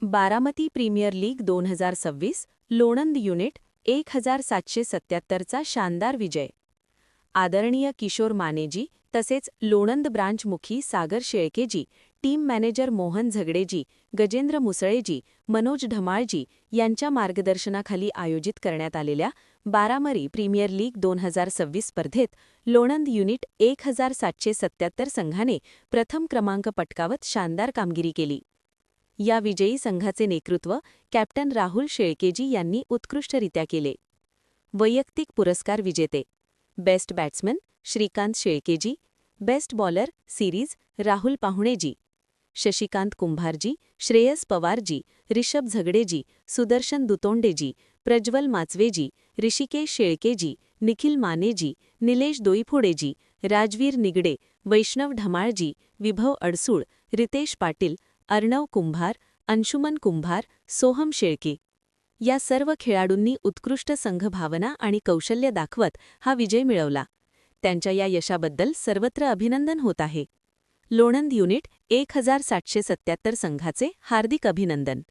Baramati premier league 2026 Lonand unit 1777चा शानदार विजय. आदरणीय किशोर मानेजी तसेच लोणंद ब्रांच मुखी सागर शेळकेजी, टीम मॅनेजर मोहन झगडेजी, गजेंद्र मुसळेजी, मनोज ढमाळजी यांच्या मार्गदर्शनाखाली आयोजित करण्यात आलेल्या बारामती प्रीमियर लीग 2026 स्पर्धेत लोणंद युनिट 1777 संघाने प्रथम क्रमांक पटकावत शानदार कामगिरी केली. या विजयी संघाचे नेतृत्व कॅप्टन राहुल शेळकेजी यांनी उत्कृष्टरित्या केले. वैयक्तिक पुरस्कार विजेते: best batsman Shrikant Shelkeji, best bowler series Rahul Pahuneji, Shashikant Kumbharji, Shreyas Pawarji, Rishabh Zagadeji, Sudarshan Dutondeji, Prajwal Machaveji, Hrishikesh Shelkeji, Nikhil Maneji, Nilesh Doiphodeji, Rajveer Nigade, Vaishnav Dhamalji, Vibhav Adsul, Riteish Patil, Arnav कुंभार, अंशुमन कुंभार, सोहम शेळके या सर्व खेळाडूंनी उत्कृष्ट संघभावना आणि कौशल्य दाखवत हा विजय मिळवला. त्यांच्या या यशाबद्दल सर्वत्र अभिनंदन होत आहे. लोणंद युनिट 1777 संघाचे हार्दिक अभिनंदन.